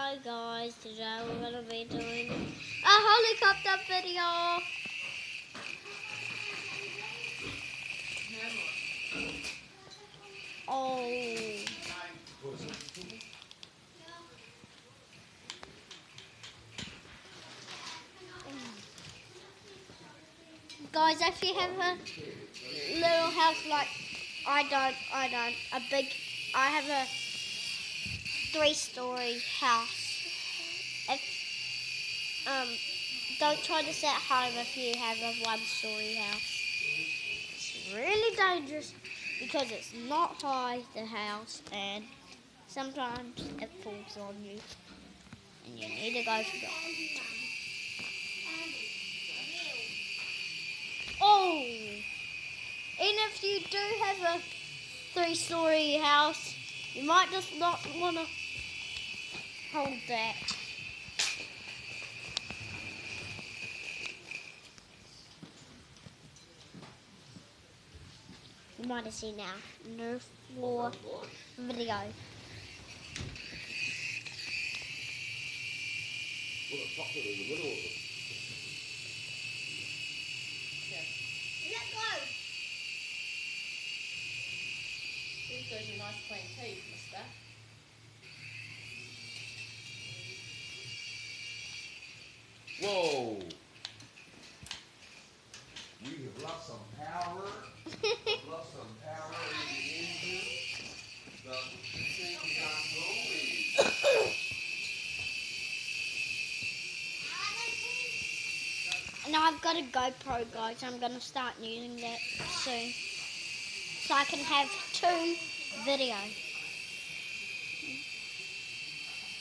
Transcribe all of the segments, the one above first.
Hi guys, today we're going to be doing a helicopter video. Oh. Guys, if you have a little house like I have a 3-story house. Don't try this at home if you have a 1-story house. It's really dangerous because it's not high, the house, and sometimes it falls on you and you need to go for that. Oh! Even if you do have a 3-story house, you might just not want to hold that. You might have seen our Nerf War video. Let go! These are your nice clean teeth, mister. Whoa! We have lost some power. Lost some power in the engine. The thing is not going. Now I've got a GoPro, guys. I'm going to start using that soon. So I can have 2 videos.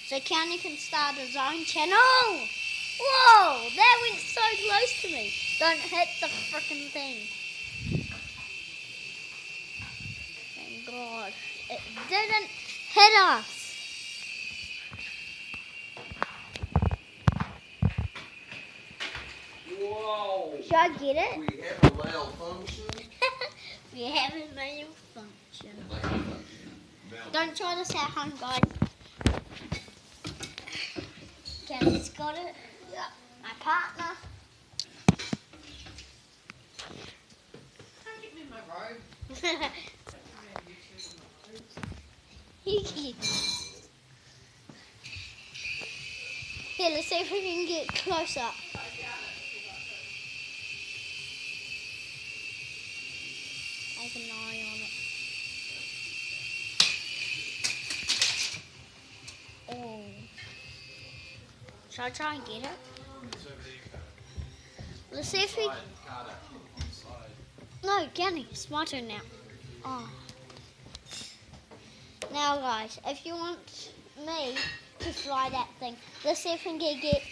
So County can start his own channel. Whoa! That went so close to me. Don't hit the frickin' thing. Thank God. It didn't hit us. Whoa! Should I get it? We have a malfunction. We have a malfunction. Don't try this at home, guys. Kelly's got it. My partner. Can't give me my robe. Here, let's see if we can get close up. Take an eye on it. Oh. Shall I try and get it? Let's see if we... No, Kenny, it's my turn now. Oh. Now, guys, if you want me to fly that thing, let's see if we can get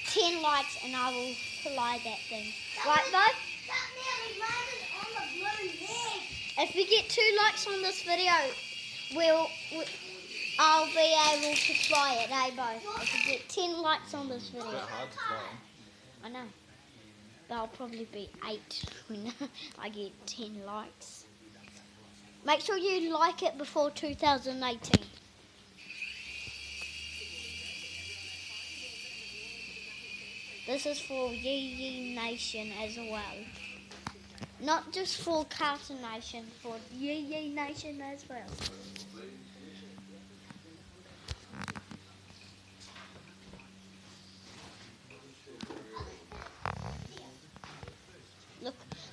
10 likes and I will fly that thing. Right, bud? That nearly landed on the blue leg. If we get 2 likes on this video, I'll be able to fly it, eh, Bo? If we get 10 likes on this video. I know. But I'll probably be 8 when I get 10 likes. Make sure you like it before 2018. This is for Yee Nation as well. Not just for Cartoon Nation, for Yee Nation as well.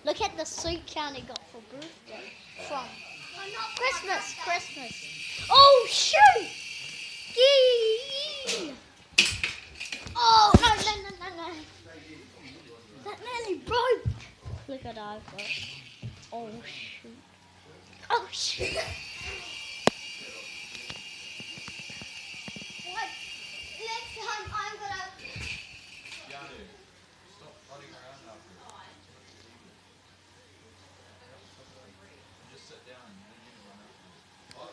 Look at the suit County got for birthday from Christmas. Oh shoot! Yee! Oh no! That nearly broke. Look at I've got. Oh shoot! Oh shoot! What? Next time I'm gonna... Yanu, stop running around out here. Just sit down and you run out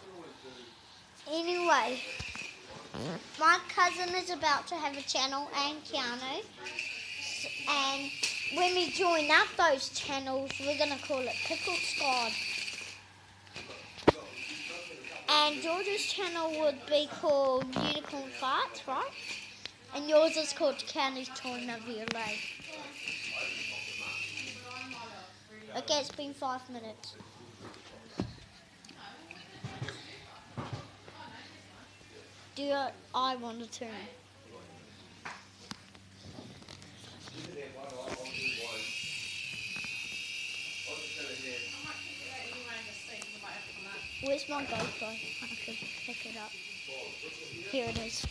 here. Anyway, my cousin is about to have a channel and Keanu, and when we join up those channels, we're gonna call it Pickle Squad. And George's channel would be called Unicorn Farts, right? And yours is called County's Toyna VLA. Okay, it's been 5 minutes. Do I want to turn? Where's my GoPro? I could pick it up. Here it is.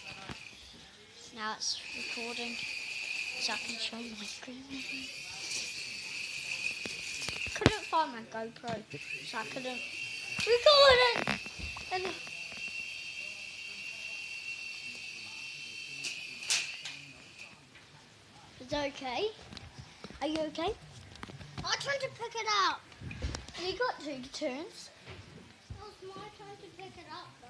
Now it's recording, so I can show my screen. Couldn't find my GoPro, so I couldn't record it. And it's okay. Are you okay? I tried to pick it up. You got 2 turns. It was my turn to pick it up, though.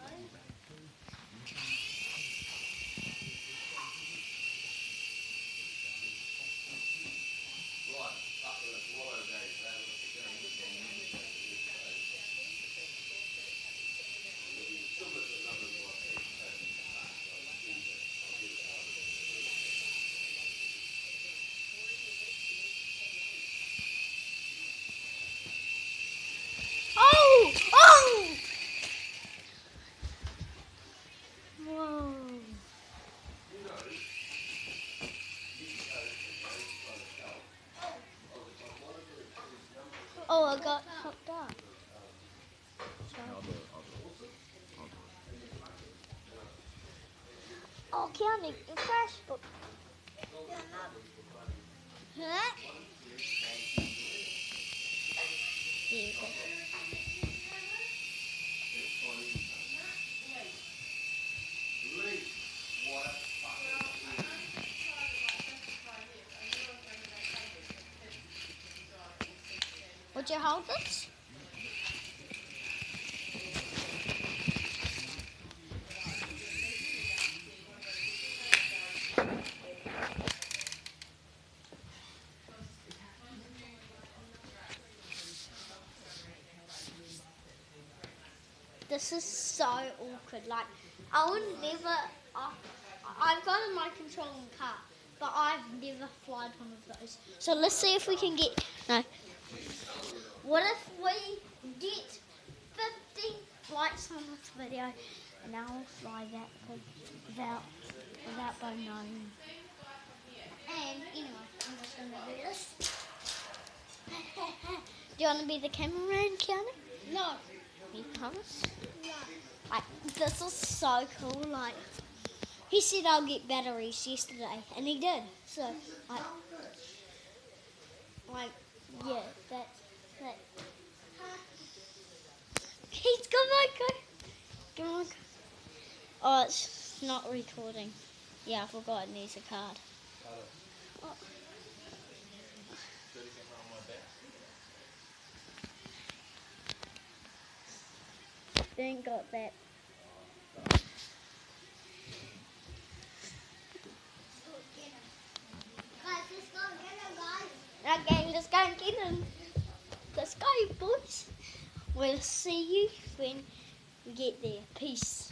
Oh! Oh! Whoa. Oh, I got hooked up. Oh, Keanu, the crash book. Huh? There you go. Would you hold this? This is so awkward. Like, I would never. I've got a mic controlling car, but I've never flied one of those. So let's see if we can get. No. What if we get 50 likes on this video, and I'll fly that without Bo knowing. And anyway, I'm just gonna do this. Do you want to be the cameraman, Keanu? No. You promise? No. Like, this is so cool. Like, he said I'll get batteries yesterday, and he did. So, yeah, that. He's got my go. Come on. Oh, it's not recording. Yeah, I forgot it needs a card. Oh. Didn't got that. Okay, let's go and get him. Let's go, boys. We'll see you when we get there. Peace.